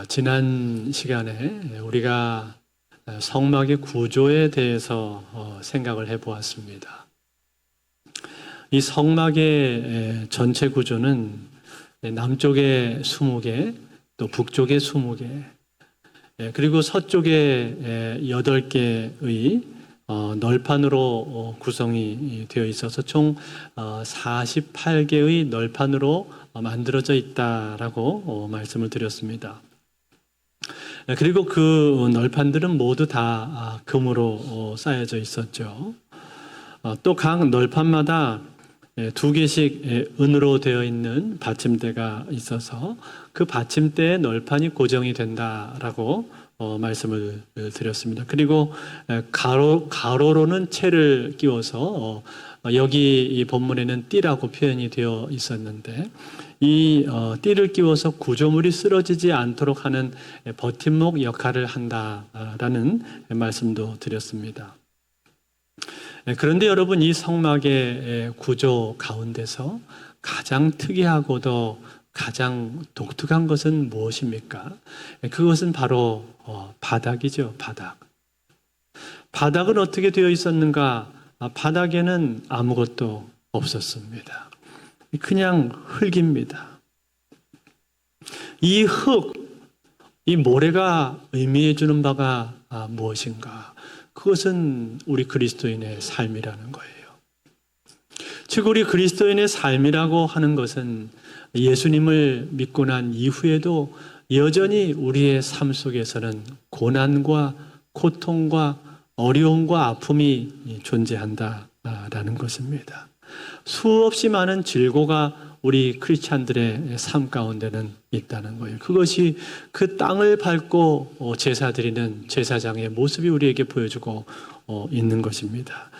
지난 시간에 우리가 성막의 구조에 대해서 생각을 해보았습니다. 이 성막의 전체 구조는 남쪽에 20개, 또 북쪽에 20개, 그리고 서쪽에 8개의 널판으로 구성이 되어 있어서 총 48개의 널판으로 만들어져 있다라고 말씀을 드렸습니다. 그리고 그 널판들은 모두 다 금으로 쌓여져 있었죠. 또 각 널판마다 2개씩 은으로 되어 있는 받침대가 있어서 그 받침대의 널판이 고정이 된다라고 말씀을 드렸습니다. 그리고 가로로는 채를 끼워서 여기 이 본문에는 띠라고 표현이 되어 있었는데 이 띠를 끼워서 구조물이 쓰러지지 않도록 하는 버팀목 역할을 한다라는 말씀도 드렸습니다. 그런데 여러분, 이 성막의 구조 가운데서 가장 특이하고도 가장 독특한 것은 무엇입니까? 그것은 바로 바닥이죠. 바닥은 어떻게 되어 있었는가? 바닥에는 아무것도 없었습니다. 그냥 흙입니다. 이 흙, 이 모래가 의미해 주는 바가 무엇인가? 그것은 우리 그리스도인의 삶이라는 거예요. 즉, 우리 그리스도인의 삶이라고 하는 것은 예수님을 믿고 난 이후에도 여전히 우리의 삶 속에서는 고난과 고통과 어려움과 아픔이 존재한다라는 것입니다. 수없이 많은 질고가 우리 크리스찬들의 삶 가운데는 있다는 거예요. 그것이 그 땅을 밟고 제사 드리는 제사장의 모습이 우리에게 보여주고 있는 것입니다.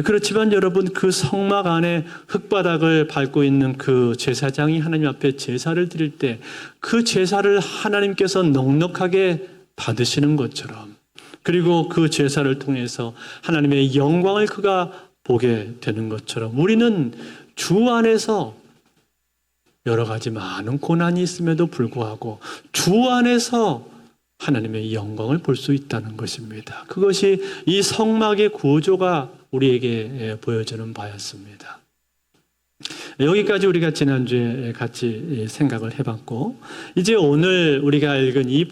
그렇지만 여러분, 그 성막 안에 흙바닥을 밟고 있는 그 제사장이 하나님 앞에 제사를 드릴 때 그 제사를 하나님께서 넉넉하게 받으시는 것처럼, 그리고 그 제사를 통해서 하나님의 영광을 그가 보게 되는 것처럼 우리는 주 안에서 여러 가지 많은 고난이 있음에도 불구하고 주 안에서 하나님의 영광을 볼 수 있다는 것입니다. 그것이 이 성막의 구조가 우리에게 보여주는 바였습니다. 여기까지 우리가 지난주에 같이 생각을 해봤고, 이제 오늘 우리가 읽은 이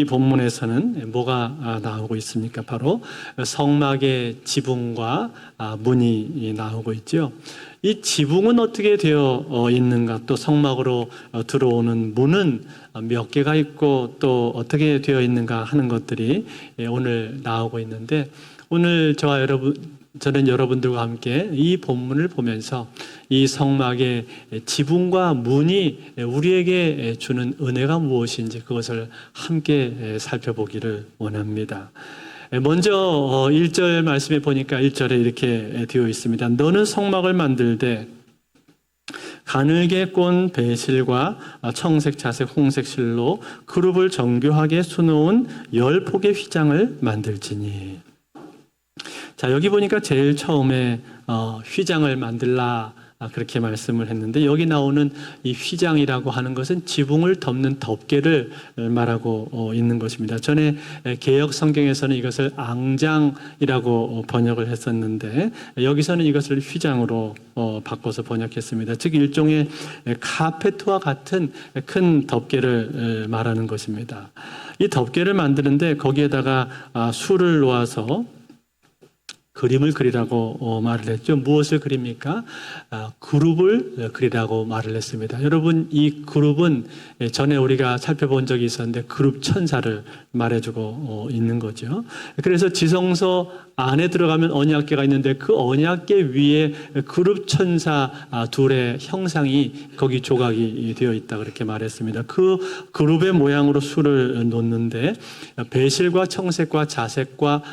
본문에서는 뭐가 나오고 있습니까? 바로 성막의 지붕과 문이 나오고 있죠. 이 지붕은 어떻게 되어 있는가? 또 성막으로 들어오는 문은 몇 개가 있고 또 어떻게 되어 있는가 하는 것들이 오늘 나오고 있는데, 오늘 저는 여러분들과 함께 이 본문을 보면서 이 성막의 지붕과 문이 우리에게 주는 은혜가 무엇인지 그것을 함께 살펴보기를 원합니다. 먼저 1절 말씀에 보니까 1절에 이렇게 되어 있습니다. 너는 성막을 만들되 가늘게 꼰 배실과 청색, 자색, 홍색 실로 그룹을 정교하게 수놓은 10폭의 휘장을 만들지니. 자, 여기 보니까 제일 처음에 휘장을 만들라 그렇게 말씀을 했는데, 여기 나오는 이 휘장이라고 하는 것은 지붕을 덮는 덮개를 말하고 있는 것입니다. 전에 개역 성경에서는 이것을 앙장이라고 번역을 했었는데 여기서는 이것을 휘장으로 바꿔서 번역했습니다. 즉 일종의 카페트와 같은 큰 덮개를 말하는 것입니다. 이 덮개를 만드는데 거기에다가 술을 놓아서 그림을 그리라고 말을 했죠. 무엇을 그립니까? 그룹을 그리라고 말을 했습니다. 여러분, 이 그룹은 전에 우리가 살펴본 적이 있었는데 그룹 천사를 말해주고 있는 거죠. 그래서 지성소 안에 들어가면 언약궤가 있는데 그 언약궤 위에 그룹 천사 둘의 형상이 거기 조각이 되어 있다 그렇게 말했습니다. 그 그룹의 모양으로 술을 놓는데 배실과 청색과 자색과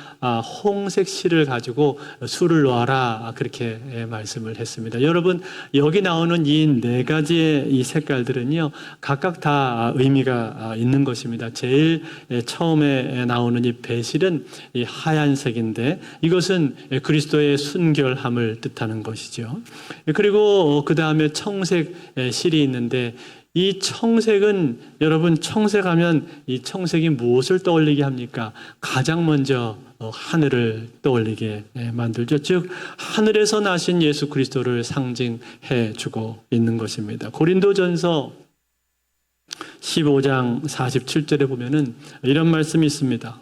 홍색 실을 가지고 술을 놓아라 그렇게 말씀을 했습니다. 여러분, 여기 나오는 이 4가지의 이 색깔들은요 각각 다 의미가 있는 것입니다. 제일 처음에 나오는 이 배실은 이 하얀색인데 이것은 그리스도의 순결함을 뜻하는 것이죠. 그리고 그 다음에 청색 실이 있는데 이 청색은 여러분 청색하면 이 청색이 무엇을 떠올리게 합니까? 가장 먼저 하늘을 떠올리게 만들죠. 즉 하늘에서 나신 예수 그리스도를 상징해 주고 있는 것입니다. 고린도전서 15장 47절에 보면은 이런 말씀이 있습니다.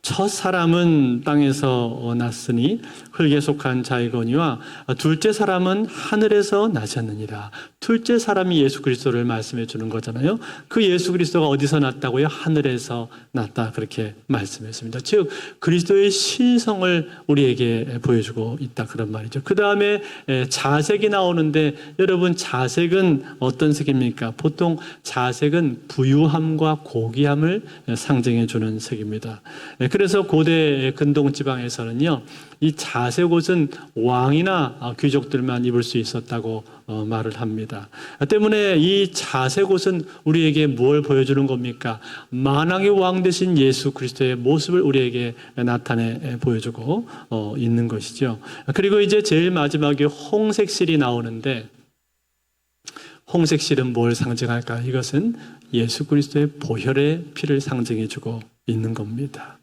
첫 사람은 땅에서 났으니 흙에 속한 자이거니와 둘째 사람은 하늘에서 나셨느니라. 둘째 사람이 예수 그리스도를 말씀해 주는 거잖아요. 그 예수 그리스도가 어디서 났다고요? 하늘에서 났다. 그렇게 말씀했습니다. 즉 그리스도의 신성을 우리에게 보여주고 있다. 그런 말이죠. 그 다음에 자색이 나오는데 여러분 자색은 어떤 색입니까? 보통 자색은 부유함과 고귀함을 상징해 주는 색입니다. 그래서 고대 근동 지방에서는요, 이 자색 옷은 왕이나 귀족들만 입을 수 있었다고 말을 합니다. 때문에 이 자색 옷은 우리에게 뭘 보여주는 겁니까? 만왕의 왕 되신 예수 그리스도의 모습을 우리에게 나타내 보여주고 있는 것이죠. 그리고 이제 제일 마지막에 홍색실이 나오는데 홍색실은 뭘 상징할까? 이것은 예수 그리스도의 보혈의 피를 상징해주고 있는 겁니다.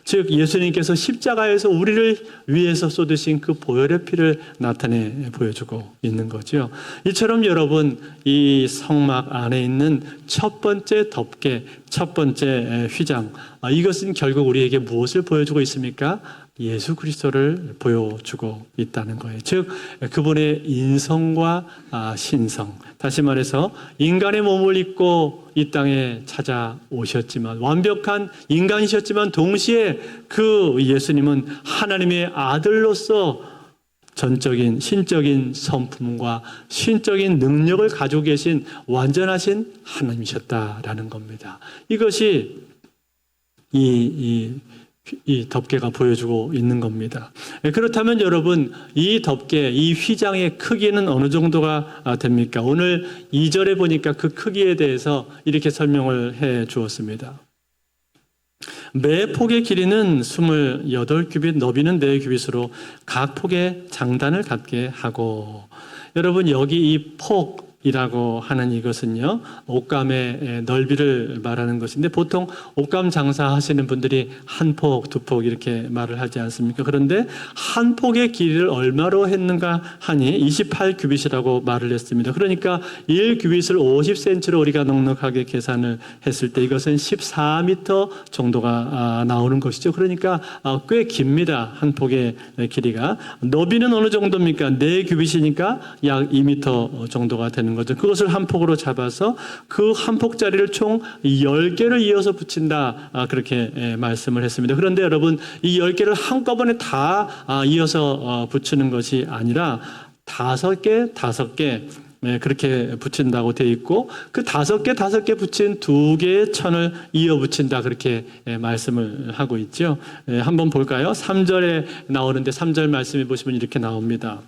즉 예수님께서 십자가에서 우리를 위해서 쏟으신 그 보혈의 피를 나타내 보여주고 있는 거죠. 이처럼 여러분 이 성막 안에 있는 첫 번째 덮개, 첫 번째 휘장, 이것은 결국 우리에게 무엇을 보여주고 있습니까? 예수 그리스도를 보여주고 있다는 거예요. 즉 그분의 인성과 신성, 다시 말해서 인간의 몸을 입고 이 땅에 찾아오셨지만 완벽한 인간이셨지만 동시에 그 예수님은 하나님의 아들로서 전적인 신적인 성품과 신적인 능력을 가지고 계신 완전하신 하나님이셨다라는 겁니다. 이것이 이 덮개가 보여주고 있는 겁니다. 그렇다면 여러분 이 덮개, 이 휘장의 크기는 어느 정도가 됩니까? 오늘 2절에 보니까 그 크기에 대해서 이렇게 설명을 해 주었습니다. 매 폭의 길이는 28규빗, 너비는 4규빗으로 각 폭에 장단을 갖게 하고, 여러분 여기 이 폭이라고 하는 이것은요, 옷감의 넓이를 말하는 것인데 보통 옷감 장사하시는 분들이 한 폭, 두 폭 이렇게 말을 하지 않습니까? 그런데 한 폭의 길이를 얼마로 했는가 하니 28규빗이라고 말을 했습니다. 그러니까 1규빗을 50cm로 우리가 넉넉하게 계산을 했을 때 이것은 14m 정도가 나오는 것이죠. 그러니까 꽤 깁니다. 한 폭의 길이가. 너비는 어느 정도입니까? 4규빗이니까 약 2m 정도가 되는 거죠. 그것을 한 폭으로 잡아서 그 한 폭짜리를 총 10개를 이어서 붙인다. 그렇게 말씀을 했습니다. 그런데 여러분 이 10개를 한꺼번에 다 이어서 붙이는 것이 아니라 5개 그렇게 붙인다고 되어 있고 그 5개 붙인 2개의 천을 이어 붙인다 그렇게 말씀을 하고 있죠. 한번 볼까요? 3절에 나오는데 3절 말씀해 보시면 이렇게 나옵니다.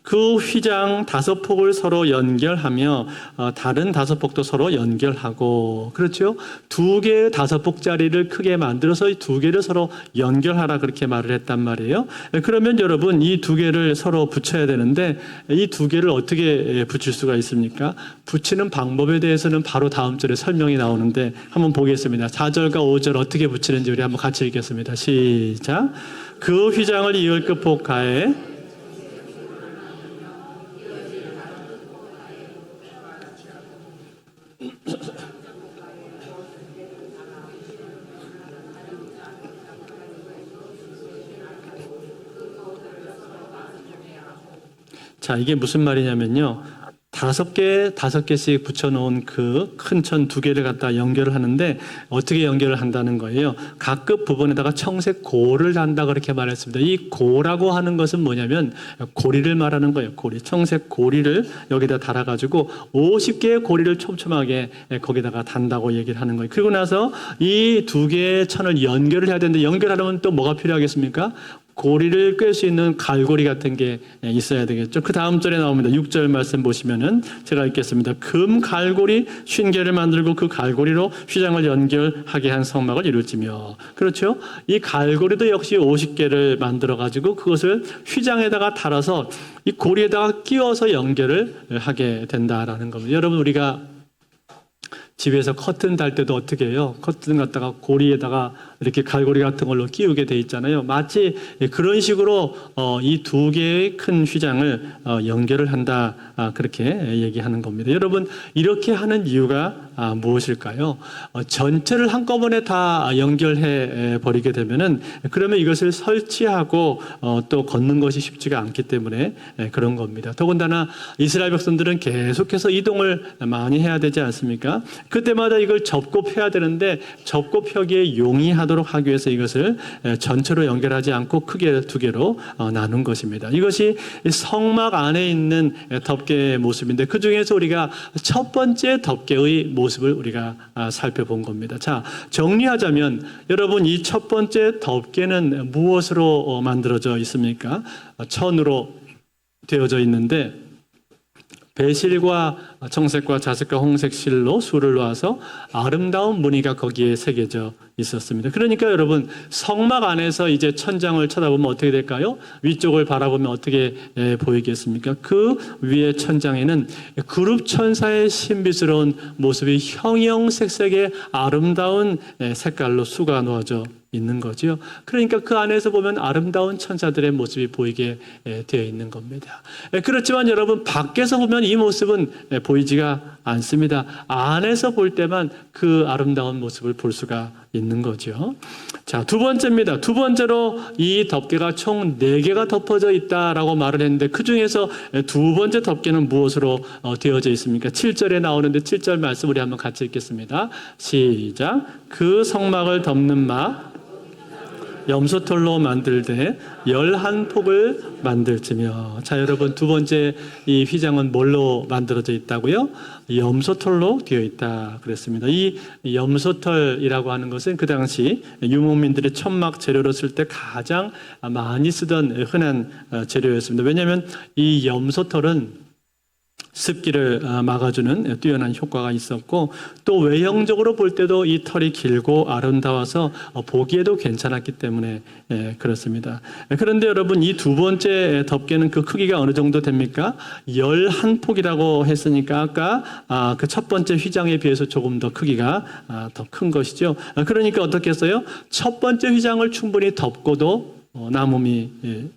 그 휘장 5폭을 서로 연결하며 다른 5폭도 서로 연결하고, 그렇죠? 2개의 5폭짜리를 크게 만들어서 이 2개를 서로 연결하라 그렇게 말을 했단 말이에요. 그러면 여러분 이 2개를 서로 붙여야 되는데 이 2개를 어떻게 붙일 수가 있습니까? 붙이는 방법에 대해서는 바로 다음 절에 설명이 나오는데 한번 보겠습니다. 4절과 5절 어떻게 붙이는지 우리 한번 같이 읽겠습니다. 시작. 그 휘장을 이을 끝폭가에 자, 이게 무슨 말이냐면요. 5개씩 붙여놓은 그 큰 천 2개를 갖다 연결을 하는데 어떻게 연결을 한다는 거예요? 각급 부분에다가 청색 고를 단다 그렇게 말했습니다. 이 고라고 하는 것은 뭐냐면 고리를 말하는 거예요. 고리, 청색 고리를 여기다 달아가지고 50개의 고리를 촘촘하게 거기다가 단다고 얘기를 하는 거예요. 그리고 나서 이 2개의 천을 연결을 해야 되는데 연결하려면 또 뭐가 필요하겠습니까? 고리를 꿰 수 있는 갈고리 같은 게 있어야 되겠죠. 그 다음 절에 나옵니다. 6절 말씀 보시면은 제가 읽겠습니다. 금 갈고리 50개를 만들고 그 갈고리로 휘장을 연결하게 한 성막을 이룰지며. 그렇죠? 이 갈고리도 역시 50개를 만들어 가지고 그것을 휘장에다가 달아서 이 고리에다가 끼워서 연결을 하게 된다라는 겁니다. 여러분, 우리가 집에서 커튼 달 때도 어떻게 해요? 커튼 갖다가 고리에다가 이렇게 갈고리 같은 걸로 끼우게 돼 있잖아요. 마치 그런 식으로 이 두 개의 큰 휘장을 연결을 한다, 그렇게 얘기하는 겁니다. 여러분, 이렇게 하는 이유가 무엇일까요? 전체를 한꺼번에 다 연결해 버리게 되면은 그러면 이것을 설치하고 또 걷는 것이 쉽지가 않기 때문에 그런 겁니다. 더군다나 이스라엘 백성들은 계속해서 이동을 많이 해야 되지 않습니까? 그때마다 이걸 접곱해야 되는데 접곱하기에 용이하도록 하기 위해서 이것을 전체로 연결하지 않고 크게 두 개로 나눈 것입니다. 이것이 성막 안에 있는 덮개의 모습인데 그 중에서 우리가 첫 번째 덮개의 모습을 우리가 살펴본 겁니다. 자, 정리하자면 여러분, 이 첫 번째 덮개는 무엇으로 만들어져 있습니까? 천으로 되어져 있는데 배실과 청색과 자색과 홍색 실로 수를 놓아서 아름다운 무늬가 거기에 새겨져 있었습니다. 그러니까 여러분, 성막 안에서 이제 천장을 쳐다보면 어떻게 될까요? 위쪽을 바라보면 어떻게 보이겠습니까? 그 위에 천장에는 그룹 천사의 신비스러운 모습이 형형색색의 아름다운 색깔로 수가 놓아져 있는 거죠. 그러니까 그 안에서 보면 아름다운 천사들의 모습이 보이게 되어 있는 겁니다. 그렇지만 여러분, 밖에서 보면 이 모습은 보이지가 않습니다. 안에서 볼 때만 그 아름다운 모습을 볼 수가 있는 거죠. 자, 두 번째입니다. 두 번째로 이 덮개가 총 4개가 덮어져 있다라고 말을 했는데 그 중에서 두 번째 덮개는 무엇으로 되어져 있습니까? 7절에 나오는데 7절 말씀 우리 한번 같이 읽겠습니다. 시작. 그 성막을 덮는 막 염소털로 만들되 11폭을 만들지며. 자, 여러분, 두 번째 이 휘장은 뭘로 만들어져 있다고요? 염소털로 되어 있다 그랬습니다. 이 염소털이라고 하는 것은 그 당시 유목민들의 천막 재료로 쓸 때 가장 많이 쓰던 흔한 재료였습니다. 왜냐하면 이 염소털은 습기를 막아주는 뛰어난 효과가 있었고 또 외형적으로 볼 때도 이 털이 길고 아름다워서 보기에도 괜찮았기 때문에 그렇습니다. 그런데 여러분, 이 두 번째 덮개는 그 크기가 어느 정도 됩니까? 11폭이라고 했으니까 아까 그 첫 번째 휘장에 비해서 조금 더 크기가 더 큰 것이죠. 그러니까 어떻게 했어요? 첫 번째 휘장을 충분히 덮고도 남음이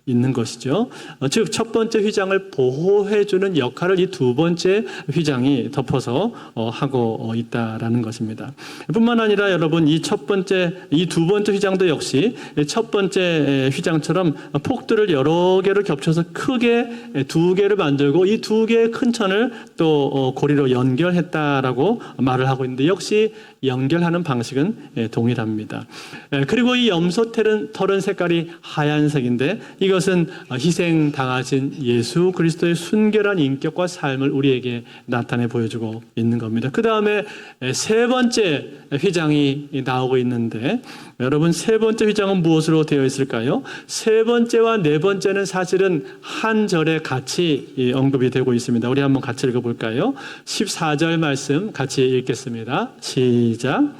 있는 것이죠. 즉 첫 번째 휘장을 보호해주는 역할을 이 두 번째 휘장이 덮어서 하고 있다라는 것입니다. 뿐만 아니라 여러분, 이 두 번째 휘장도 역시 첫 번째 휘장처럼 폭들을 여러 개를 겹쳐서 크게 두 개를 만들고 이 두 개의 큰 천을 또 고리로 연결했다라고 말을 하고 있는데 역시 연결하는 방식은 동일합니다. 그리고 이 염소털은 색깔이 하얀색인데 이것은 희생당하신 예수 그리스도의 순결한 인격과 삶을 우리에게 나타내 보여주고 있는 겁니다. 그 다음에 세 번째 휘장이 나오고 있는데 여러분, 세 번째 휘장은 무엇으로 되어 있을까요? 세 번째와 네 번째는 사실은 한 절에 같이 언급이 되고 있습니다. 우리 한번 같이 읽어볼까요? 14절 말씀 같이 읽겠습니다. 시작.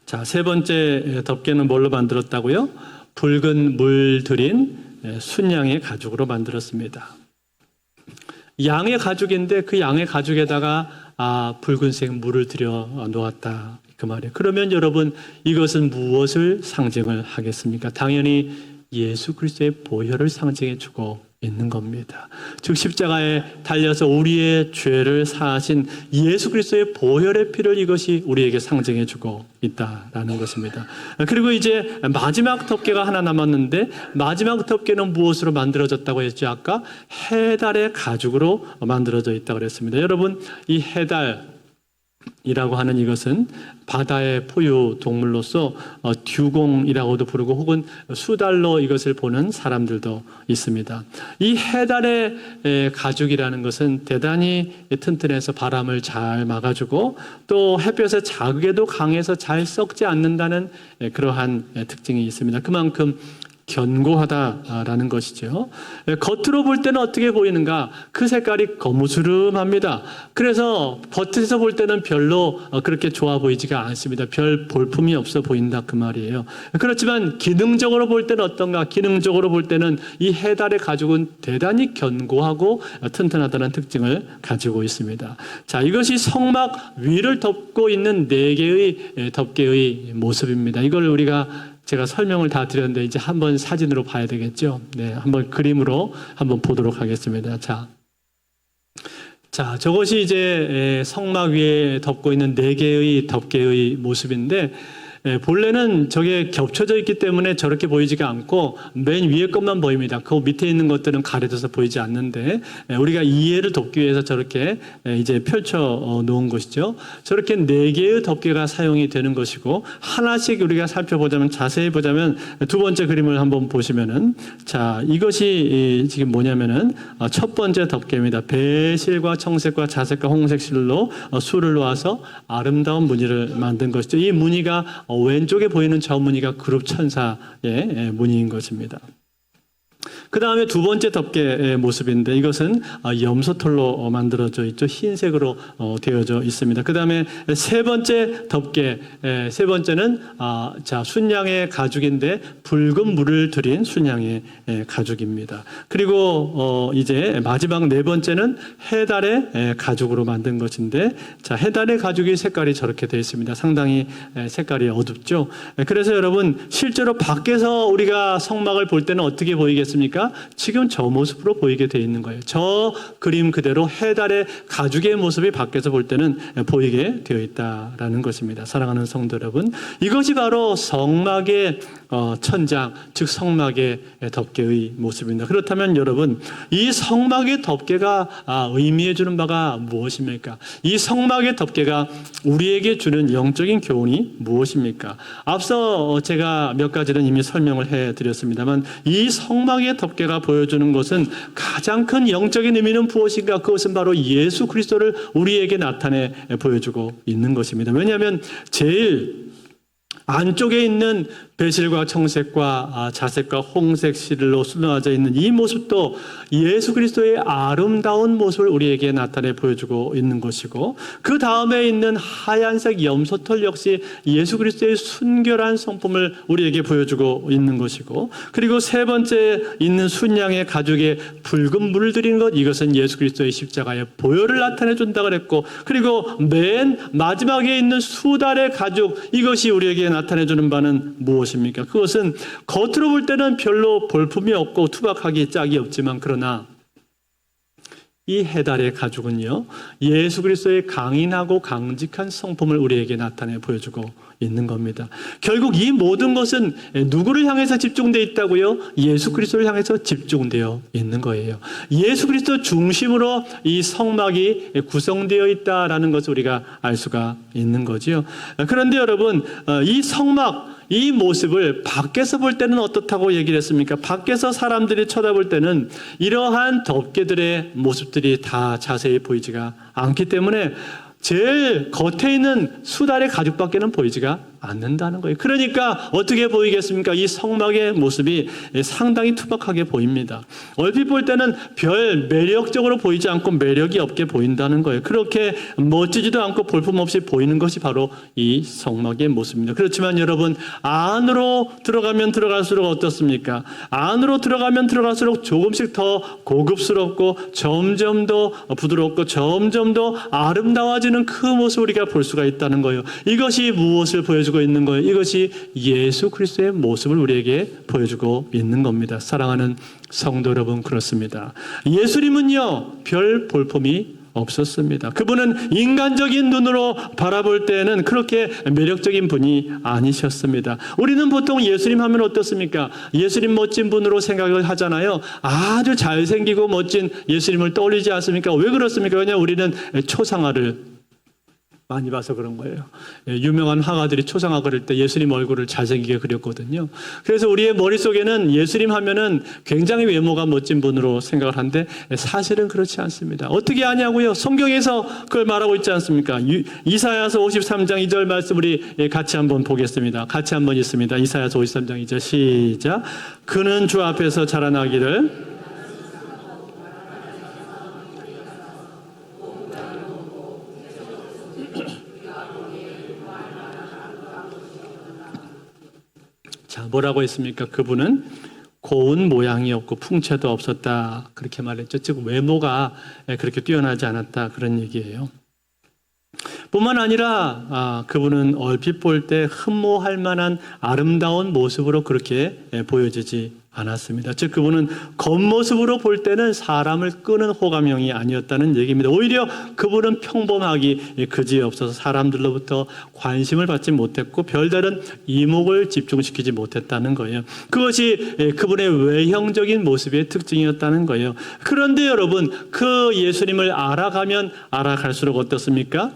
자, 세 번째 덮개는 뭘로 만들었다고요? 붉은 물 들인 순양의 가죽으로 만들었습니다. 양의 가죽인데 그 양의 가죽에다가 붉은색 물을 들여 놓았다, 그 말이에요. 그러면 여러분, 이것은 무엇을 상징을 하겠습니까? 당연히 예수 그리스도의 보혈을 상징해 주고 있는 겁니다. 즉 십자가에 달려서 우리의 죄를 사하신 예수 그리스도의 보혈의 피를 이것이 우리에게 상징해 주고 있다라는 것입니다. 그리고 이제 마지막 덮개가 하나 남았는데 마지막 덮개는 무엇으로 만들어졌다고 했죠? 아까 해달의 가죽으로 만들어져 있다고 그랬습니다. 여러분, 이 해달, 이라고 하는 이것은 바다의 포유 동물로서 듀공이라고도 부르고 혹은 수달로 이것을 보는 사람들도 있습니다. 이 해달의 가죽이라는 것은 대단히 튼튼해서 바람을 잘 막아주고 또 햇볕의 자극에도 강해서 잘 썩지 않는다는 그러한 특징이 있습니다. 그만큼 견고하다라는 것이죠. 겉으로 볼 때는 어떻게 보이는가? 그 색깔이 거무스름합니다. 그래서 겉에서 볼 때는 별로 그렇게 좋아 보이지가 않습니다. 별 볼품이 없어 보인다 그 말이에요. 그렇지만 기능적으로 볼 때는 어떤가? 기능적으로 볼 때는 이 해달의 가죽은 대단히 견고하고 튼튼하다는 특징을 가지고 있습니다. 자, 이것이 성막 위를 덮고 있는 4개의 덮개의 모습입니다. 이걸 제가 설명을 다 드렸는데 이제 한번 사진으로 봐야 되겠죠. 네, 한번 그림으로 한번 보도록 하겠습니다. 자, 저것이 이제 성막 위에 덮고 있는 4개의 덮개의 모습인데 본래는 저게 겹쳐져 있기 때문에 저렇게 보이지가 않고 맨 위에 것만 보입니다. 그 밑에 있는 것들은 가려져서 보이지 않는데 우리가 이해를 돕기 위해서 저렇게 이제 펼쳐 놓은 것이죠. 저렇게 4개의 덮개가 사용이 되는 것이고 하나씩 우리가 살펴보자면 자세히 보자면 두 번째 그림을 한번 보시면은 자, 이것이 지금 뭐냐면은 첫 번째 덮개입니다. 배실과 청색과 자색과 홍색 실로 술을 놓아서 아름다운 무늬를 만든 것이죠. 이 무늬가 왼쪽에 보이는 저 무늬가 그룹 천사의 무늬인 것입니다. 그 다음에 두 번째 덮개의 모습인데 이것은 염소털로 만들어져 있죠. 흰색으로 되어져 있습니다. 그 다음에 세 번째 덮개, 세 번째는 순양의 가죽인데 붉은 물을 들인 순양의 가죽입니다. 그리고 이제 마지막 네 번째는 해달의 가죽으로 만든 것인데 자, 해달의 가죽이 색깔이 저렇게 되어 있습니다. 상당히 색깔이 어둡죠. 그래서 여러분 실제로 밖에서 우리가 성막을 볼 때는 어떻게 보이겠습니까? 지금 저 모습으로 보이게 되어 있는 거예요. 저 그림 그대로 해달의 가죽의 모습이 밖에서 볼 때는 보이게 되어 있다라는 것입니다. 사랑하는 성도 여러분, 이것이 바로 성막의 천장, 즉 성막의 덮개의 모습입니다. 그렇다면 여러분, 이 성막의 덮개가 의미해 주는 바가 무엇입니까? 이 성막의 덮개가 우리에게 주는 영적인 교훈이 무엇입니까? 앞서 제가 몇 가지는 이미 설명을 해드렸습니다만 이 성막의 덮개가 보여주는 것은 가장 큰 영적인 의미는 무엇인가? 그것은 바로 예수 그리스도를 우리에게 나타내 보여주고 있는 것입니다. 왜냐하면 제일 안쪽에 있는 배실과 청색과 자색과 홍색 실로 수놓아져 있는 이 모습도 예수 그리스도의 아름다운 모습을 우리에게 나타내 보여주고 있는 것이고 그 다음에 있는 하얀색 염소털 역시 예수 그리스도의 순결한 성품을 우리에게 보여주고 있는 것이고 그리고 세 번째 있는 순양의 가죽에 붉은 물을 들인 것 이것은 예수 그리스도의 십자가의 보혈을 나타내 준다 그랬고 그리고 맨 마지막에 있는 수달의 가죽 이것이 우리에게 나타내 주는 바는 무엇입니까? 그것은 겉으로 볼 때는 별로 볼품이 없고 투박하기 짝이 없지만 그러나 이 해달의 가죽은요 예수 그리스도의 강인하고 강직한 성품을 우리에게 나타내 보여주고 있는 겁니다. 결국 이 모든 것은 누구를 향해서 집중되어 있다고요? 예수 그리스도를 향해서 집중되어 있는 거예요. 예수 그리스도 중심으로 이 성막이 구성되어 있다라는 것을 우리가 알 수가 있는 거죠. 그런데 여러분 이 성막 이 모습을 밖에서 볼 때는 어떻다고 얘기를 했습니까? 밖에서 사람들이 쳐다볼 때는 이러한 덮개들의 모습들이 다 자세히 보이지가 않기 때문에 제일 겉에 있는 수달의 가죽밖에는 보이지가 않는다는 거예요. 그러니까 어떻게 보이겠습니까? 이 성막의 모습이 상당히 투박하게 보입니다. 얼핏 볼 때는 별 매력적으로 보이지 않고 매력이 없게 보인다는 거예요. 그렇게 멋지지도 않고 볼품없이 보이는 것이 바로 이 성막의 모습입니다. 그렇지만 여러분 안으로 들어가면 들어갈수록 어떻습니까? 안으로 들어가면 들어갈수록 조금씩 더 고급스럽고 점점 더 부드럽고 점점 더 아름다워지는 그 모습을 우리가 볼 수가 있다는 거예요. 이것이 무엇을 보여주고 있는 거예요? 이것이 예수 그리스도의 모습을 우리에게 보여주고 있는 겁니다. 사랑하는 성도 여러분, 그렇습니다. 예수님은요 별 볼품이 없었습니다. 그분은 인간적인 눈으로 바라볼 때는 그렇게 매력적인 분이 아니셨습니다. 우리는 보통 예수님 하면 어떻습니까? 예수님 멋진 분으로 생각을 하잖아요. 아주 잘생기고 멋진 예수님을 떠올리지 않습니까? 왜 그렇습니까? 왜냐하면 우리는 초상화를 많이 봐서 그런 거예요. 유명한 화가들이 초상화 그릴 때 예수님 얼굴을 잘생기게 그렸거든요. 그래서 우리의 머릿속에는 예수님 하면은 굉장히 외모가 멋진 분으로 생각을 하는데 사실은 그렇지 않습니다. 어떻게 아냐고요? 성경에서 그걸 말하고 있지 않습니까? 이사야서 53장 2절 말씀 우리 같이 한번 보겠습니다. 같이 한번 있습니다. 이사야서 53장 2절 시작. 그는 주 앞에서 자라나기를 자, 뭐라고 했습니까? 그분은 고운 모양이었고 풍채도 없었다. 그렇게 말했죠. 즉 외모가 그렇게 뛰어나지 않았다. 그런 얘기예요. 뿐만 아니라 그분은 얼핏 볼 때 흠모할 만한 아름다운 모습으로 그렇게 보여지지 않았습니다. 즉 그분은 겉모습으로 볼 때는 사람을 끄는 호감형이 아니었다는 얘기입니다. 오히려 그분은 평범하기 그지없어서 사람들로부터 관심을 받지 못했고 별다른 이목을 집중시키지 못했다는 거예요. 그것이 그분의 외형적인 모습의 특징이었다는 거예요. 그런데 여러분, 그 예수님을 알아가면 알아갈수록 어떻습니까?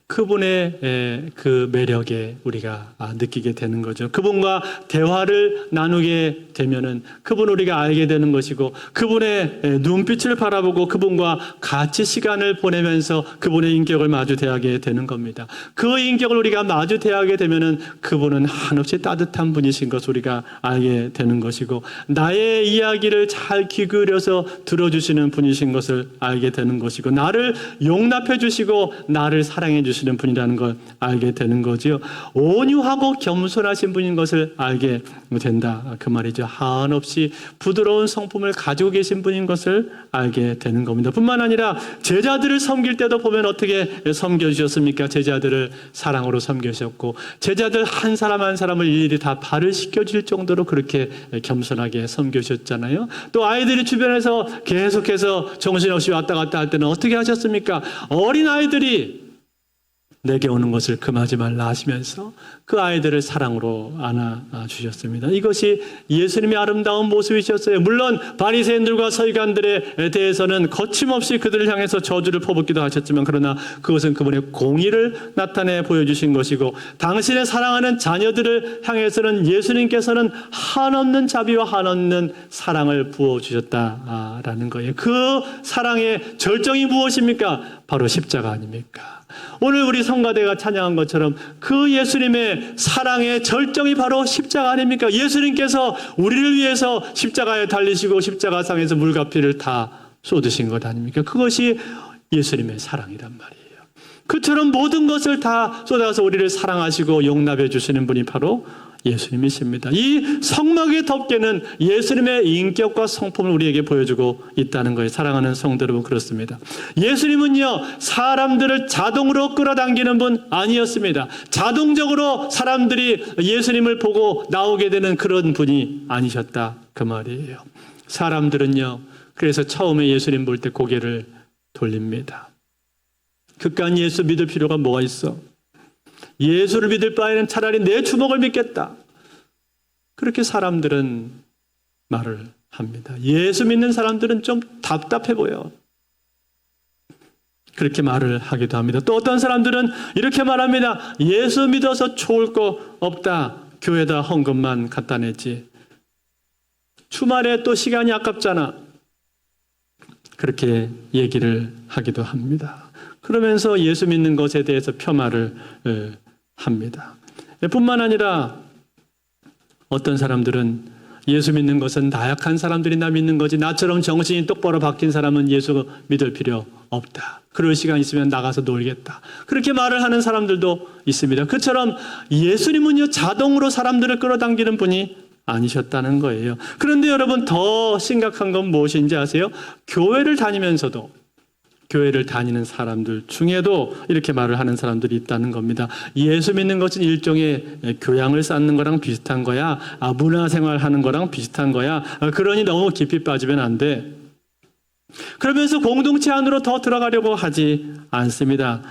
그분의 그 매력에 우리가 느끼게 되는 거죠. 그분과 대화를 나누게 되면은 그분 우리가 알게 되는 것이고, 그분의 눈빛을 바라보고 그분과 같이 시간을 보내면서 그분의 인격을 마주 대하게 되는 겁니다. 그 인격을 우리가 마주 대하게 되면은 그분은 한없이 따뜻한 분이신 것을 우리가 알게 되는 것이고, 나의 이야기를 잘 귀 기울여서 들어주시는 분이신 것을 알게 되는 것이고, 나를 용납해 주시고 나를 사랑해 주시는 분이라는 걸 알게 되는 거지요. 온유하고 겸손하신 분인 것을 알게 된다. 그 말이죠. 한없이 부드러운 성품을 가지고 계신 분인 것을 알게 되는 겁니다. 뿐만 아니라 제자들을 섬길 때도 보면 어떻게 섬겨주셨습니까? 제자들을 사랑으로 섬기셨고, 제자들 한 사람 한 사람을 일일이 다 발을 씻겨줄 정도로 그렇게 겸손하게 섬겨주셨잖아요. 또 아이들이 주변에서 계속해서 정신없이 왔다 갔다 할 때는 어떻게 하셨습니까? 어린 아이들이 내게 오는 것을 금하지 말라 하시면서 그 아이들을 사랑으로 안아주셨습니다. 이것이 예수님의 아름다운 모습이셨어요. 물론 바리새인들과 서기관들에 대해서는 거침없이 그들을 향해서 저주를 퍼붓기도 하셨지만, 그러나 그것은 그분의 공의를 나타내 보여주신 것이고, 당신의 사랑하는 자녀들을 향해서는 예수님께서는 한없는 자비와 한없는 사랑을 부어주셨다라는 거예요. 그 사랑의 절정이 무엇입니까? 바로 십자가 아닙니까? 오늘 우리 성가대가 찬양한 것처럼 그 예수님의 사랑의 절정이 바로 십자가 아닙니까? 예수님께서 우리를 위해서 십자가에 달리시고 십자가상에서 물과 피를 다 쏟으신 것 아닙니까? 그것이 예수님의 사랑이란 말이에요. 그처럼 모든 것을 다 쏟아서 우리를 사랑하시고 용납해 주시는 분이 바로 예수님이십니다. 이 성막의 덮개는 예수님의 인격과 성품을 우리에게 보여주고 있다는 거예요. 사랑하는 성도 여러분, 그렇습니다. 예수님은요, 사람들을 자동으로 끌어당기는 분 아니었습니다. 자동적으로 사람들이 예수님을 보고 나오게 되는 그런 분이 아니셨다, 그 말이에요. 사람들은요, 그래서 처음에 예수님 볼 때 고개를 돌립니다. 그깟 예수 믿을 필요가 뭐가 있어? 예수를 믿을 바에는 차라리 내 주먹을 믿겠다. 그렇게 사람들은 말을 합니다. 예수 믿는 사람들은 좀 답답해 보여. 그렇게 말을 하기도 합니다. 또 어떤 사람들은 이렇게 말합니다. 예수 믿어서 좋을 거 없다. 교회다 헌금만 갖다 냈지. 주말에 또 시간이 아깝잖아. 그렇게 얘기를 하기도 합니다. 그러면서 예수 믿는 것에 대해서 폄하를 합니다. 뿐만 아니라 어떤 사람들은 예수 믿는 것은 나약한 사람들이나 믿는 거지, 나처럼 정신이 똑바로 박힌 사람은 예수 믿을 필요 없다. 그럴 시간 있으면 나가서 놀겠다. 그렇게 말을 하는 사람들도 있습니다. 그처럼 예수님은요, 자동으로 사람들을 끌어당기는 분이 아니셨다는 거예요. 그런데 여러분, 더 심각한 건 무엇인지 아세요? 교회를 다니면서도, 교회를 다니는 사람들 중에도 이렇게 말을 하는 사람들이 있다는 겁니다. 예수 믿는 것은 일종의 교양을 쌓는 거랑 비슷한 거야. 문화생활 하는 거랑 비슷한 거야. 그러니 너무 깊이 빠지면 안 돼. 그러면서 공동체 안으로 더 들어가려고 하지 않습니다.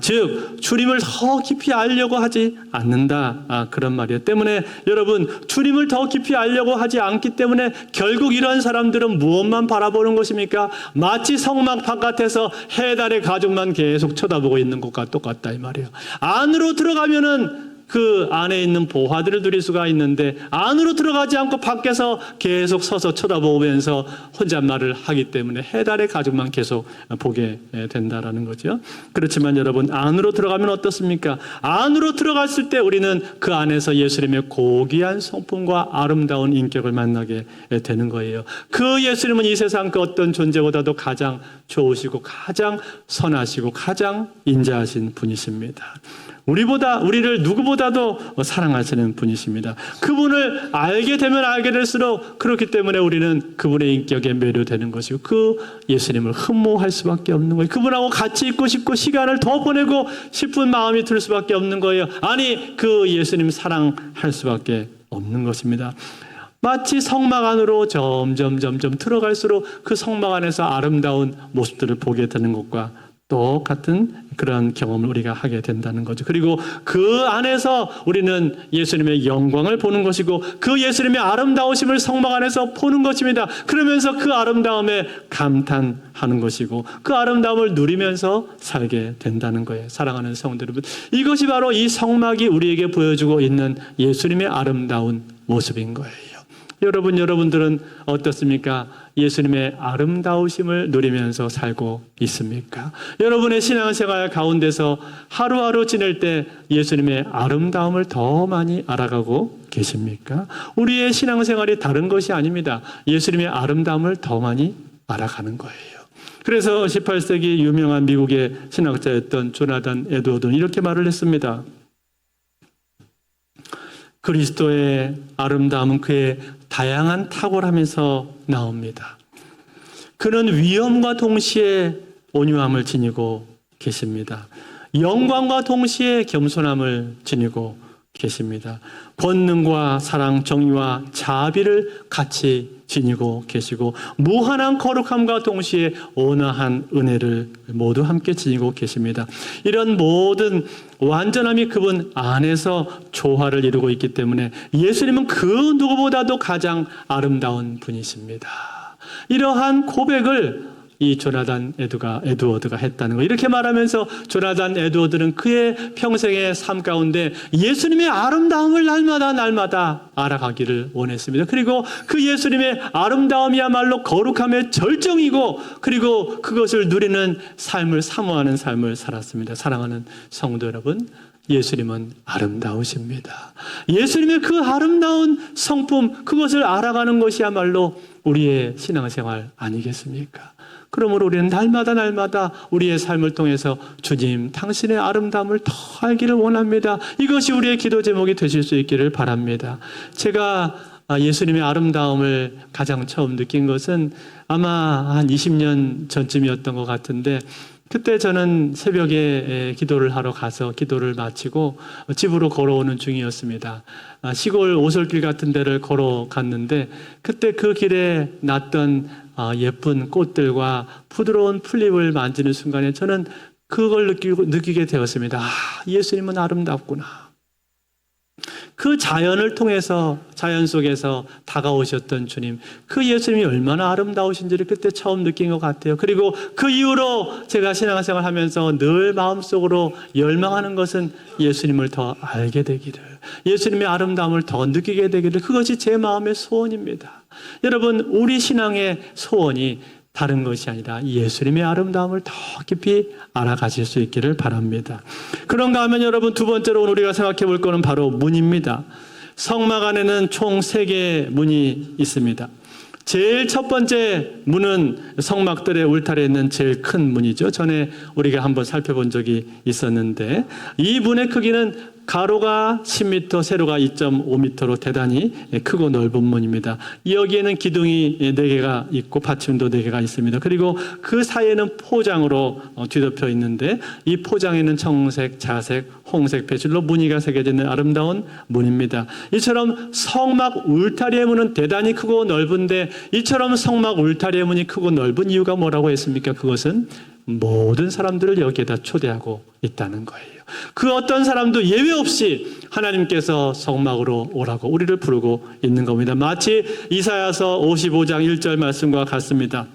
즉 주님을 더 깊이 알려고 하지 않는다. 그런 말이에요. 때문에 여러분, 주님을 더 깊이 알려고 하지 않기 때문에 결국 이런 사람들은 무엇만 바라보는 것입니까? 마치 성막 바깥에서 해달의 가죽만 계속 쳐다보고 있는 것과 똑같다 이 말이에요. 안으로 들어가면은 그 안에 있는 보화들을 누릴 수가 있는데 안으로 들어가지 않고 밖에서 계속 서서 쳐다보면서 혼잣말을 하기 때문에 해달의 가죽만 계속 보게 된다라는 거죠. 그렇지만 여러분, 안으로 들어가면 어떻습니까? 안으로 들어갔을 때 우리는 그 안에서 예수님의 고귀한 성품과 아름다운 인격을 만나게 되는 거예요. 그 예수님은 이 세상 그 어떤 존재보다도 가장 좋으시고 가장 선하시고 가장 인자하신 분이십니다. 우리를 누구보다도 사랑하시는 분이십니다. 그분을 알게 되면 알게 될수록 그렇기 때문에 우리는 그분의 인격에 매료되는 것이고 그 예수님을 흠모할 수밖에 없는 거예요. 그분하고 같이 있고 싶고 시간을 더 보내고 싶은 마음이 들 수밖에 없는 거예요. 아니, 그 예수님 사랑할 수밖에 없는 것입니다. 마치 성막 안으로 점점 들어갈수록 그 성막 안에서 아름다운 모습들을 보게 되는 것과 똑같은 그런 경험을 우리가 하게 된다는 거죠. 그리고 그 안에서 우리는 예수님의 영광을 보는 것이고 그 예수님의 아름다우심을 성막 안에서 보는 것입니다. 그러면서 그 아름다움에 감탄하는 것이고 그 아름다움을 누리면서 살게 된다는 거예요. 사랑하는 성도 여러분, 이것이 바로 이 성막이 우리에게 보여주고 있는 예수님의 아름다운 모습인 거예요. 여러분들은 어떻습니까? 예수님의 아름다우심을 누리면서 살고 있습니까? 여러분의 신앙생활 가운데서 하루하루 지낼 때 예수님의 아름다움을 더 많이 알아가고 계십니까? 우리의 신앙생활이 다른 것이 아닙니다. 예수님의 아름다움을 더 많이 알아가는 거예요. 그래서 18세기 유명한 미국의 신학자였던 조나단 에드워드는 이렇게 말을 했습니다. 그리스도의 아름다움은 그의 다양한 탁월함에서 나옵니다. 그는 위엄과 동시에 온유함을 지니고 계십니다. 영광과 동시에 겸손함을 지니고 계십니다. 권능과 사랑, 정의와 자비를 같이 지니고 계시고 무한한 거룩함과 동시에 온화한 은혜를 모두 함께 지니고 계십니다. 이런 모든 완전함이 그분 안에서 조화를 이루고 있기 때문에 예수님은 그 누구보다도 가장 아름다운 분이십니다. 이러한 고백을 이 조나단 에드워드가 했다는 거. 이렇게 말하면서 조나단 에드워드는 그의 평생의 삶 가운데 예수님의 아름다움을 날마다 알아가기를 원했습니다. 그리고 그 예수님의 아름다움이야말로 거룩함의 절정이고 그리고 그것을 누리는 삶을 사모하는 삶을 살았습니다. 사랑하는 성도 여러분, 예수님은 아름다우십니다. 예수님의 그 아름다운 성품, 그것을 알아가는 것이야말로 우리의 신앙생활 아니겠습니까? 그러므로 우리는 날마다 우리의 삶을 통해서 주님, 당신의 아름다움을 더 알기를 원합니다. 이것이 우리의 기도 제목이 되실 수 있기를 바랍니다. 제가 예수님의 아름다움을 가장 처음 느낀 것은 아마 한 20년 전쯤이었던 것 같은데 그때 저는 새벽에 기도를 하러 가서 기도를 마치고 집으로 걸어오는 중이었습니다. 시골 오솔길 같은 데를 걸어갔는데 그때 그 길에 났던 예쁜 꽃들과 부드러운 풀잎을 만지는 순간에 저는 그걸 느끼게 되었습니다. 예수님은 아름답구나. 그 자연을 통해서 자연 속에서 다가오셨던 주님, 그 예수님이 얼마나 아름다우신지를 그때 처음 느낀 것 같아요. 그리고 그 이후로 제가 신앙생활 하면서 늘 마음속으로 열망하는 것은 예수님을 더 알게 되기를, 예수님의 아름다움을 더 느끼게 되기를, 그것이 제 마음의 소원입니다. 여러분, 우리 신앙의 소원이 다른 것이 아니라 예수님의 아름다움을 더 깊이 알아가실 수 있기를 바랍니다. 그런가 하면 여러분, 두 번째로 우리가 생각해 볼 것은 바로 문입니다. 성막 안에는 총 3개의 문이 있습니다. 제일 첫 번째 문은 성막들의 울타리에 있는 제일 큰 문이죠. 전에 우리가 한번 살펴본 적이 있었는데 이 문의 크기는 가로가 10m, 세로가 2.5m로 대단히 크고 넓은 문입니다. 여기에는 기둥이 4개가 있고 받침도 4개가 있습니다. 그리고 그 사이에는 포장으로 뒤덮여 있는데 이 포장에는 청색, 자색, 홍색 배실로 무늬가 새겨져 있는 아름다운 문입니다. 이처럼 성막 울타리의 문은 대단히 크고 넓은데 이처럼 성막 울타리의 문이 크고 넓은 이유가 뭐라고 했습니까? 그것은 모든 사람들을 여기에다 초대하고 있다는 거예요. 그 어떤 사람도 예외 없이 하나님께서 성막으로 오라고 우리를 부르고 있는 겁니다. 마치 이사야서 55장 1절 말씀과 같습니다.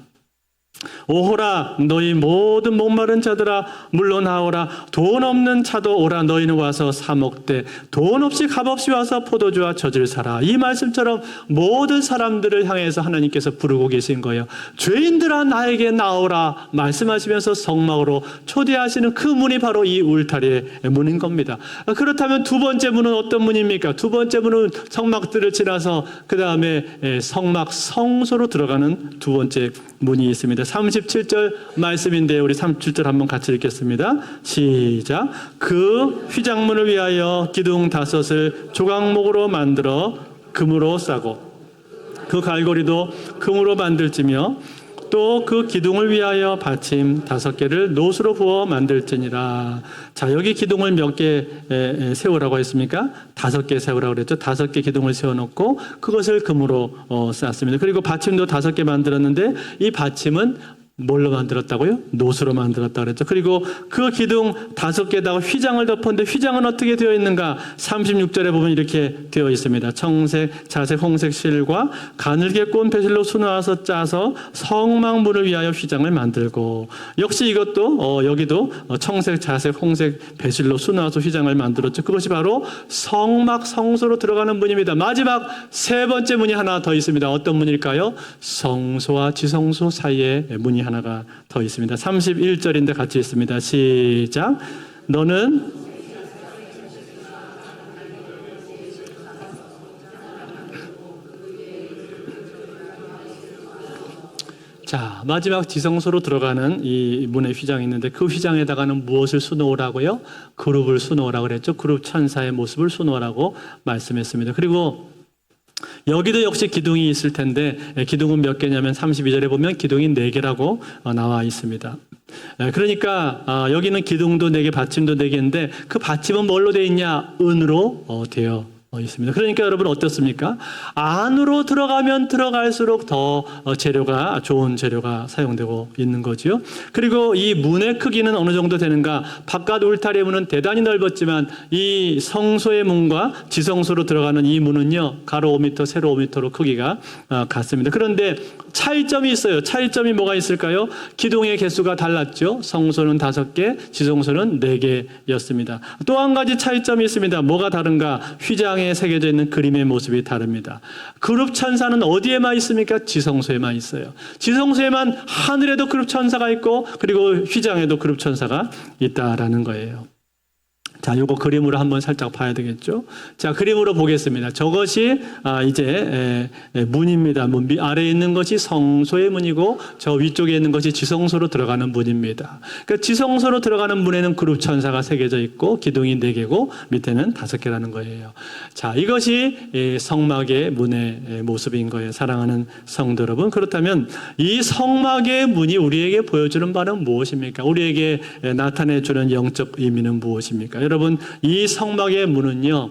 오호라 너희 모든 목마른 자들아 물러나오라 돈 없는 자도 오라 너희는 와서 사 먹되 돈 없이 값없이 와서 포도주와 젖을 사라. 이 말씀처럼 모든 사람들을 향해서 하나님께서 부르고 계신 거예요. 죄인들아 나에게 나오라 말씀하시면서 성막으로 초대하시는 그 문이 바로 이 울타리의 문인 겁니다. 그렇다면 두 번째 문은 어떤 문입니까? 두 번째 문은 성막들을 지나서 그 다음에 성막 성소로 들어가는 두 번째 문이 있습니다. 37절 말씀인데 우리 37절 한번 같이 읽겠습니다. 시작. 그 휘장문을 위하여 기둥 5을 조각목으로 만들어 금으로 싸고 그 갈고리도 금으로 만들지며 또 그 기둥을 위하여 받침 5개를 노수로 부어 만들지니라. 자, 여기 기둥을 몇 개 세우라고 했습니까? 5개 세우라고 그랬죠. 5개 기둥을 세워놓고 그것을 금으로 쌌습니다. 그리고 받침도 5개 만들었는데 이 받침은 뭘로 만들었다고요? 노수로 만들었다고 그랬죠. 그리고 그 기둥 5개에다가 휘장을 덮었는데 휘장은 어떻게 되어 있는가? 36절에 보면 이렇게 되어 있습니다. 청색, 자색, 홍색 실과 가늘게 꼰 배실로 수놓아서 짜서 성막문을 위하여 휘장을 만들고 역시 이것도 여기도 청색, 자색, 홍색 배실로 수놓아서 휘장을 만들었죠. 그것이 바로 성막 성소로 들어가는 문입니다. 마지막 세 번째 문이 하나 더 있습니다. 어떤 문일까요? 성소와 지성소 사이에 문이 하나가 더 있습니다. 31절인데 같이 있습니다. 시작. 너는 자, 마지막 지성소로 들어가는 이 문의 휘장이 있는데 그 휘장에다가는 무엇을 수놓으라고요? 그룹을 수놓으라고 그랬죠. 그룹 천사의 모습을 수놓으라고 말씀했습니다. 그리고 여기도 역시 기둥이 있을 텐데 기둥은 몇 개냐면 32절에 보면 기둥이 4개라고 나와 있습니다. 그러니까 여기는 기둥도 4개, 받침도 4개인데 그 받침은 뭘로 되어 있냐? 은으로 되어 있습니다. 그러니까 여러분 어떻습니까? 안으로 들어가면 들어갈수록 더 재료가 좋은 재료가 사용되고 있는 거죠. 그리고 이 문의 크기는 어느 정도 되는가? 바깥 울타리의 문은 대단히 넓었지만 이 성소의 문과 지성소로 들어가는 이 문은요 가로 5m, 세로 5m로 크기가 같습니다. 그런데 차이점이 있어요. 차이점이 뭐가 있을까요? 기둥의 개수가 달랐죠. 성소는 5개, 지성소는 4개였습니다. 또 한 가지 차이점이 있습니다. 뭐가 다른가? 휘장에 새겨져 있는 그림의 모습이 다릅니다. 그룹 천사는 어디에만 있습니까? 지성소에만 있어요. 지성소에만 하늘에도 그룹 천사가 있고 그리고 휘장에도 그룹 천사가 있다라는 거예요. 자, 요거 그림으로 한번 살짝 봐야 되겠죠. 자, 그림으로 보겠습니다. 저것이 이제 문입니다. 문 아래에 있는 것이 성소의 문이고 저 위쪽에 있는 것이 지성소로 들어가는 문입니다. 그러니까 지성소로 들어가는 문에는 그룹 천사가 새겨져 있고 기둥이 4개고 밑에는 5개라는 거예요. 자, 이것이 성막의 문의 모습인 거예요. 사랑하는 성도 여러분. 그렇다면 이 성막의 문이 우리에게 보여주는 바는 무엇입니까? 우리에게 나타내주는 영적 의미는 무엇입니까? 여러분, 이 성막의 문은요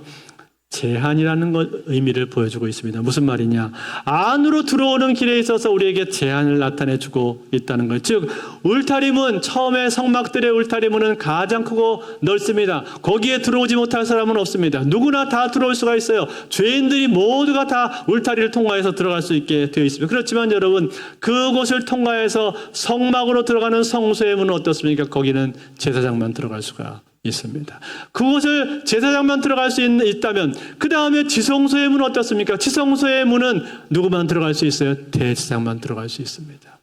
제한이라는 의미를 보여주고 있습니다. 무슨 말이냐? 안으로 들어오는 길에 있어서 우리에게 제한을 나타내주고 있다는 거예요. 즉 울타리문, 처음에 성막들의 울타리문은 가장 크고 넓습니다. 거기에 들어오지 못할 사람은 없습니다. 누구나 다 들어올 수가 있어요. 죄인들이 모두가 다 울타리를 통과해서 들어갈 수 있게 되어 있습니다. 그렇지만 여러분, 그곳을 통과해서 성막으로 들어가는 성소의 문은 어떻습니까? 거기는 제사장만 들어갈 수가 있습니다. 그곳을 제사장만 들어갈 수 있다면 그 다음에 지성소의 문은 어떻습니까? 지성소의 문은 누구만 들어갈 수 있어요? 대제사장만 들어갈 수 있습니다.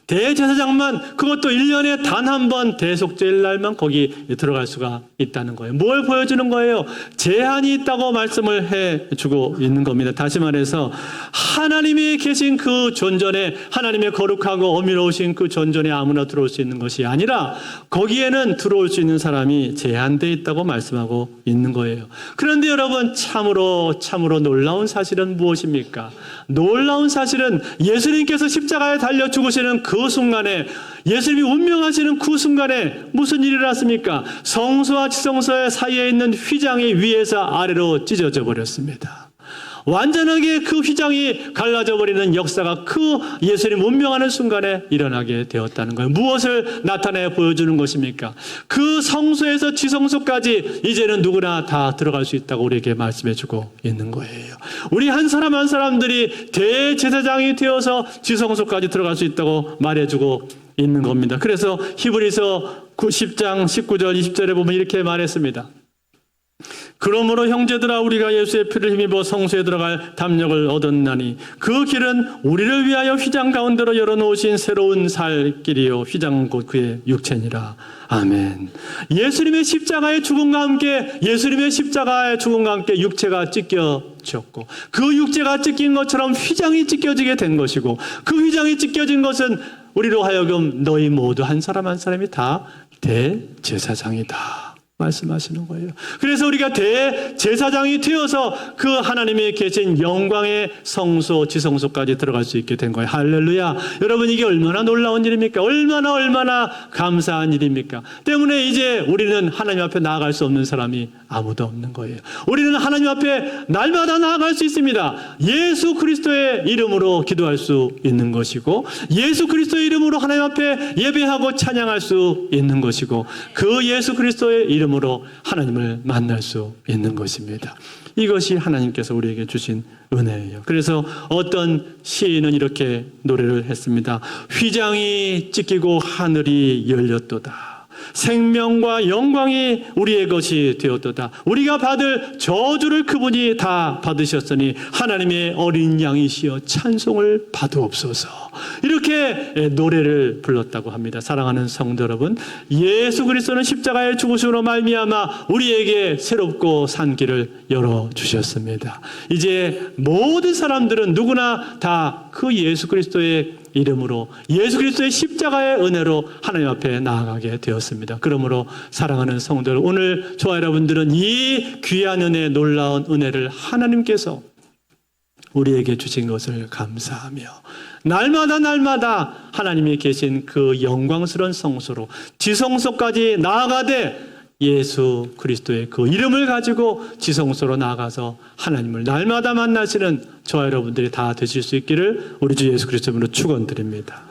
대제사장만, 그것도 1년에 단 한 번 대속죄일 날만 거기 들어갈 수가 있다는 거예요. 뭘 보여주는 거예요? 제한이 있다고 말씀을 해주고 있는 겁니다. 다시 말해서 하나님이 계신 그 존전에, 하나님의 거룩하고 어미로우신 그 존전에 아무나 들어올 수 있는 것이 아니라 거기에는 들어올 수 있는 사람이 제한되어 있다고 말씀하고 있는 거예요. 그런데 여러분, 참으로 놀라운 사실은 무엇입니까? 놀라운 사실은 예수님께서 십자가에 달려 죽으시는 그 순간에, 예수님이 운명하시는 그 순간에 무슨 일이 일어났습니까? 성소와 지성소 사이에 있는 휘장이 위에서 아래로 찢어져 버렸습니다. 완전하게 그 휘장이 갈라져 버리는 역사가 그 예수님 운명하는 순간에 일어나게 되었다는 거예요. 무엇을 나타내 보여주는 것입니까? 그 성소에서 지성소까지 이제는 누구나 다 들어갈 수 있다고 우리에게 말씀해 주고 있는 거예요. 우리 한 사람 한 사람들이 대제사장이 되어서 지성소까지 들어갈 수 있다고 말해주고 있는 겁니다. 그래서 히브리서 10장 19절 20절에 보면 이렇게 말했습니다. 그러므로 형제들아, 우리가 예수의 피를 힘입어 성소에 들어갈 담력을 얻었나니 그 길은 우리를 위하여 휘장 가운데로 열어놓으신 새로운 살 길이요 휘장 곧 그의 육체니라. 아멘. 예수님의 십자가의 죽음과 함께, 예수님의 십자가의 죽음과 함께 육체가 찢겨졌고, 그 육체가 찢긴 것처럼 휘장이 찢겨지게 된 것이고, 그 휘장이 찢겨진 것은 우리로 하여금 너희 모두 한 사람 한 사람이 다 대제사장이다 말씀하시는 거예요. 그래서 우리가 대제사장이 되어서 그 하나님이 계신 영광의 성소, 지성소까지 들어갈 수 있게 된 거예요. 할렐루야. 여러분, 이게 얼마나 놀라운 일입니까? 얼마나 감사한 일입니까? 때문에 이제 우리는 하나님 앞에 나아갈 수 없는 사람이 아무도 없는 거예요. 우리는 하나님 앞에 날마다 나아갈 수 있습니다. 예수 그리스도의 이름으로 기도할 수 있는 것이고, 예수 그리스도의 이름으로 하나님 앞에 예배하고 찬양할 수 있는 것이고, 그 예수 그리스도의 이름으로 하나님을 만날 수 있는 것입니다. 이것이 하나님께서 우리에게 주신 은혜예요. 그래서 어떤 시인은 이렇게 노래를 했습니다. 휘장이 찢기고 하늘이 열렸도다. 생명과 영광이 우리의 것이 되었도다. 우리가 받을 저주를 그분이 다 받으셨으니 하나님의 어린 양이시여 찬송을 받으옵소서. 이렇게 노래를 불렀다고 합니다. 사랑하는 성도 여러분, 예수 그리스도는 십자가의 죽으심으로 말미암아 우리에게 새롭고 산 길을 열어주셨습니다. 이제 모든 사람들은 누구나 다 그 예수 그리스도의 이름으로, 예수 그리스도의 십자가의 은혜로 하나님 앞에 나아가게 되었습니다. 그러므로 사랑하는 성도들, 오늘 저와 여러분들은 이 귀한 은혜, 놀라운 은혜를 하나님께서 우리에게 주신 것을 감사하며 날마다 하나님이 계신 그 영광스러운 성소로, 지성소까지 나아가되 예수 그리스도의 그 이름을 가지고 지성소로 나아가서 하나님을 날마다 만나시는 저와 여러분들이 다 되실 수 있기를 우리 주 예수 그리스도로 축원드립니다.